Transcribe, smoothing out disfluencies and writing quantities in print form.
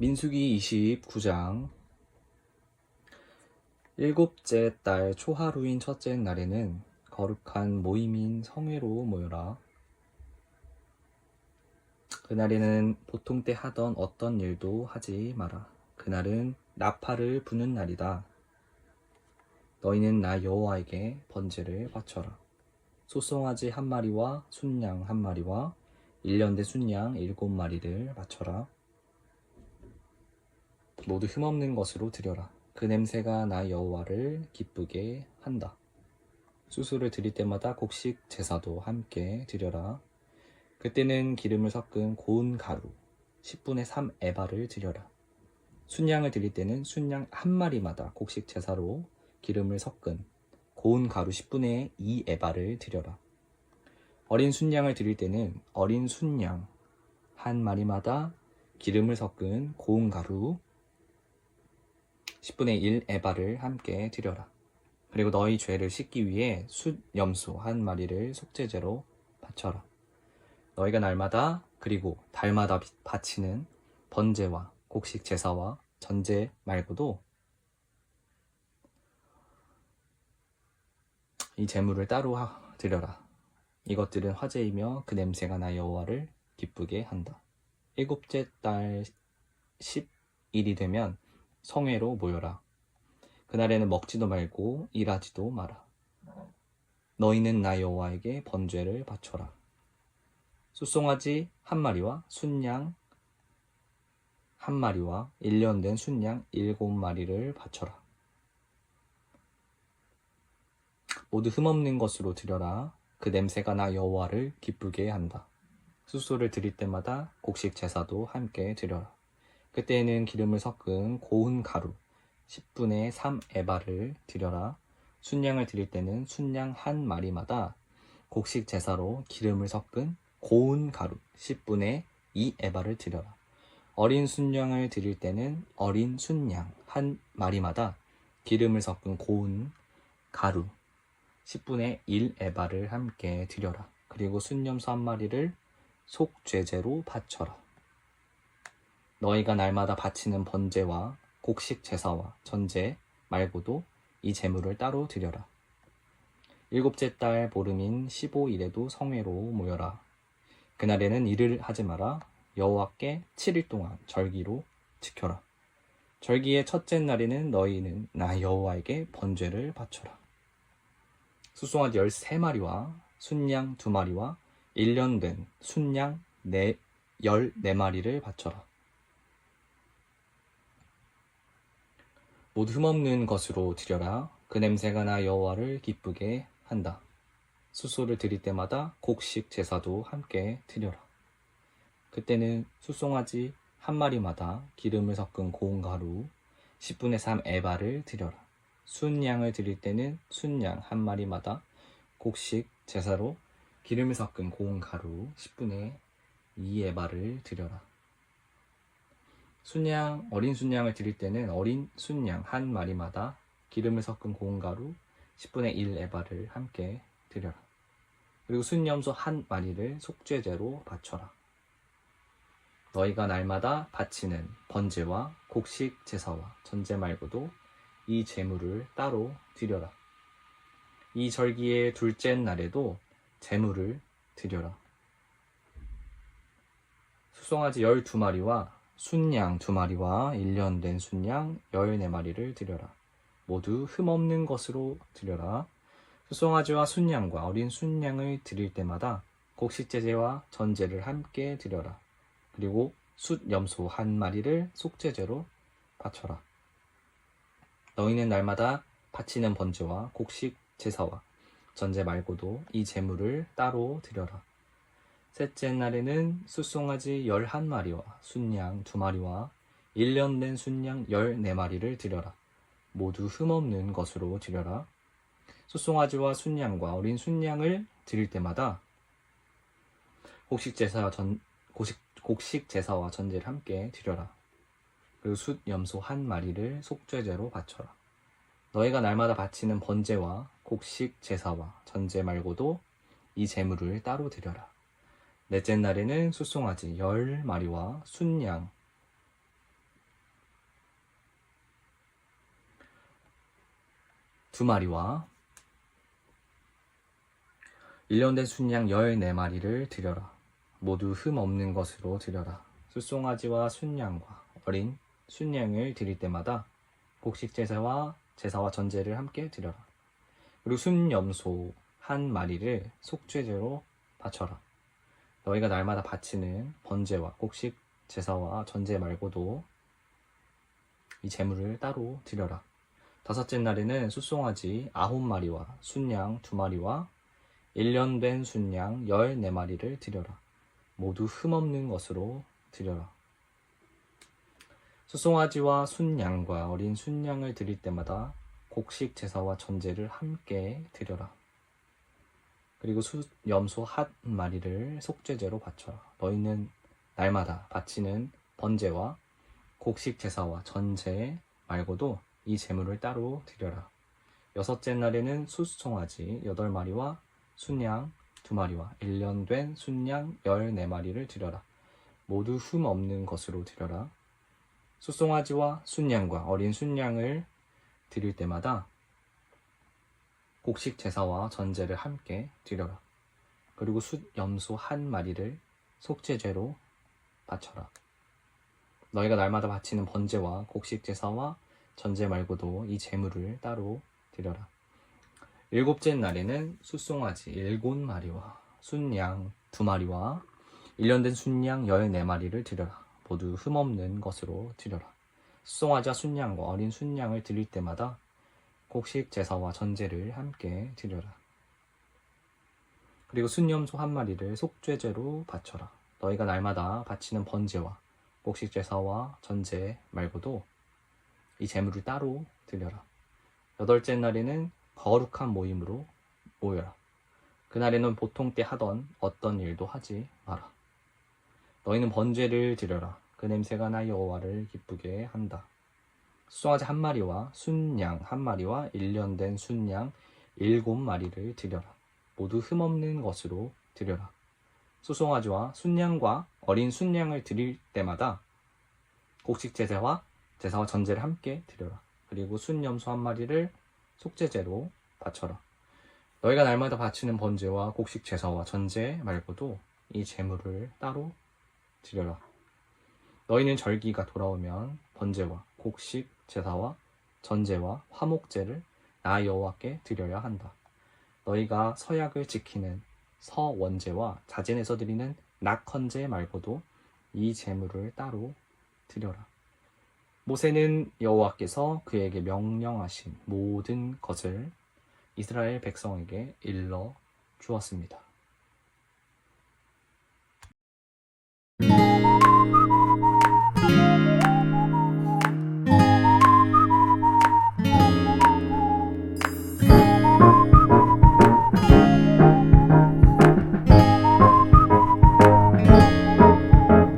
민수기 29장 일곱째 달 초하루인 첫째 날에는 거룩한 모임인 성회로 모여라. 그날에는 보통 때 하던 어떤 일도 하지 마라. 그날은 나팔을 부는 날이다. 너희는 나 여호와에게 번제를 바쳐라. 소송아지 한 마리와 순양 한 마리와 1년 된 순양 7마리를 바쳐라. 모두 흠없는 것으로 드려라. 그 냄새가 나 여호와를 기쁘게 한다. 수수를 드릴 때마다 곡식 제사도 함께 드려라. 그때는 기름을 섞은 고운 가루 10분의 3 에바를 드려라. 순양을 드릴 때는 순양 한 마리마다 곡식 제사로 기름을 섞은 고운 가루 10분의 2 에바를 드려라. 어린 순양을 드릴 때는 어린 순양 한 마리마다 기름을 섞은 고운 가루 10분의 1 에바를 함께 드려라. 그리고 너희 죄를 씻기 위해 숫 염소 한 마리를 속죄제로 바쳐라. 너희가 날마다 그리고 달마다 바치는 번제와 곡식 제사와 전제 말고도 이 제물을 따로 드려라. 이것들은 화제이며 그 냄새가 나 여호와를 기쁘게 한다. 일곱째 달 10일이 되면 성회로 모여라. 그날에는 먹지도 말고 일하지도 마라. 너희는 나 여호와에게 번제를 바쳐라. 숫송아지 한 마리와 순양 한 마리와 1년 된 순양 7마리를 바쳐라. 모두 흠없는 것으로 드려라. 그 냄새가 나 여호와를 기쁘게 한다. 수소를 드릴 때마다 곡식 제사도 함께 드려라. 그때에는 기름을 섞은 고운 가루 10분의 3 에바를 드려라. 순양을 드릴 때는 순양 한 마리마다 곡식 제사로 기름을 섞은 고운 가루 10분의 2 에바를 드려라. 어린 순양을 드릴 때는 어린 순양 한 마리마다 기름을 섞은 고운 가루 10분의 1 에바를 함께 드려라. 그리고 순염소 한 마리를 속죄제로 바쳐라. 너희가 날마다 바치는 번제와 곡식 제사와 전제 말고도 이 제물을 따로 드려라. 일곱째 달 보름인 15일에도 성회로 모여라. 그날에는 일을 하지 마라. 여호와께 7일 동안 절기로 지켜라. 절기의 첫째 날에는 너희는 나 여호와에게 번제를 바쳐라. 숫송아지 13마리와 순양 2마리와 1년 된 순양 14마리를 바쳐라. 모두 흠없는 것으로 드려라. 그 냄새가 나 여호와를 기쁘게 한다. 수소를 드릴 때마다 곡식 제사도 함께 드려라. 그때는 숫송아지 한 마리마다 기름을 섞은 고운 가루 10분의 3 에바를 드려라. 순양을 드릴 때는 순양 한 마리마다 곡식 제사로 기름을 섞은 고운 가루 10분의 2 에바를 드려라. 어린 순양을 드릴 때는 어린 순양 한 마리마다 기름을 섞은 고운 가루 10분의 1 에바를 함께 드려라. 그리고 순염소 한 마리를 속죄제로 바쳐라. 너희가 날마다 바치는 번제와 곡식 제사와 전제 말고도 이 제물을 따로 드려라. 이 절기의 둘째 날에도 제물을 드려라. 숫송아지 12마리와 순양 2마리와 1년 된 순양 14마리를 드려라. 모두 흠없는 것으로 드려라. 숫송아지와 순양과 어린 순양을 드릴 때마다 곡식제제와 전제를 함께 드려라. 그리고 숫 염소 한 마리를 속죄제로 바쳐라. 너희는 날마다 바치는 번제와 곡식 제사와 전제 말고도 이 제물을 따로 드려라. 셋째 날에는 숫송아지 11마리와 순양 2마리와 1년 된 순양 14마리를 드려라. 모두 흠없는 것으로 드려라. 숫송아지와 순양과 어린 순양을 드릴 때마다 곡식 제사와 전제를 함께 드려라. 그리고 숫 염소 한 마리를 속죄제로 바쳐라. 너희가 날마다 바치는 번제와 곡식 제사와 전제 말고도 이 제물을 따로 드려라. 넷째 날에는 숫송아지 10마리와 순양 2마리와 1년 된 순양 14마리를 드려라. 모두 흠 없는 것으로 드려라. 숫송아지와 순양과 어린 순양을 드릴 때마다 곡식 제사와 전제를 함께 드려라. 그리고 순염소 1마리를 속죄제로 바쳐라. 너희가 날마다 바치는 번제와 곡식 제사와 전제 말고도 이 제물을 따로 드려라. 5째 날에는 숫송아지 9마리와 순양 2마리와 1년 된 순양 14마리를 드려라. 모두 흠없는 것으로 드려라. 숫송아지와 순양과 어린 순양을 드릴 때마다 곡식 제사와 전제를 함께 드려라. 그리고 염소 1마리를 속죄제로 바쳐라. 너희는 날마다 바치는 번제와 곡식 제사와 전제 말고도 이 제물을 따로 드려라. 6째 날에는 숫송아지 8마리와 순양 2마리와 1년 된 순양 14마리를 드려라. 모두 흠 없는 것으로 드려라. 숫송아지와 순양과 어린 순양을 드릴 때마다 곡식 제사와 전제를 함께 드려라. 그리고 염소 1마리를 속죄제로 바쳐라. 너희가 날마다 바치는 번제와 곡식 제사와 전제 말고도 이 제물을 따로 드려라. 7째 날에는 숫송아지 7마리와 순양 2마리와 1년 된 순양 14마리를 드려라. 모두 흠없는 것으로 드려라. 숫송아지와 순양과 어린 순양을 드릴 때마다 곡식 제사와 전제를 함께 드려라. 그리고 순염소 1마리를 속죄제로 바쳐라. 너희가 날마다 바치는 번제와 곡식 제사와 전제 말고도 이 제물을 따로 드려라. 8째 날에는 거룩한 모임으로 모여라. 그날에는 보통 때 하던 어떤 일도 하지 마라. 너희는 번제를 드려라. 그 냄새가 나 여호와를 기쁘게 한다. 숫송아지 1마리와 순양 1마리와 1년 된 순양 7마리를 드려라. 모두 흠없는 것으로 드려라. 숫송아지와 순양과 어린 순양을 드릴 때마다 곡식 제사와 전제를 함께 드려라. 그리고 순염소 1마리를 속죄제로 바쳐라. 너희가 날마다 바치는 번제와 곡식 제사와 전제 말고도 이 제물을 따로 드려라. 너희는 절기가 돌아오면 번제와 곡식 제사와 전제와 화목제를 나 여호와께 드려야 한다. 너희가 서약을 지키는 서원제와 자진해서 드리는 낙헌제 말고도 이 제물을 따로 드려라. 모세는 여호와께서 그에게 명령하신 모든 것을 이스라엘 백성에게 일러 주었습니다.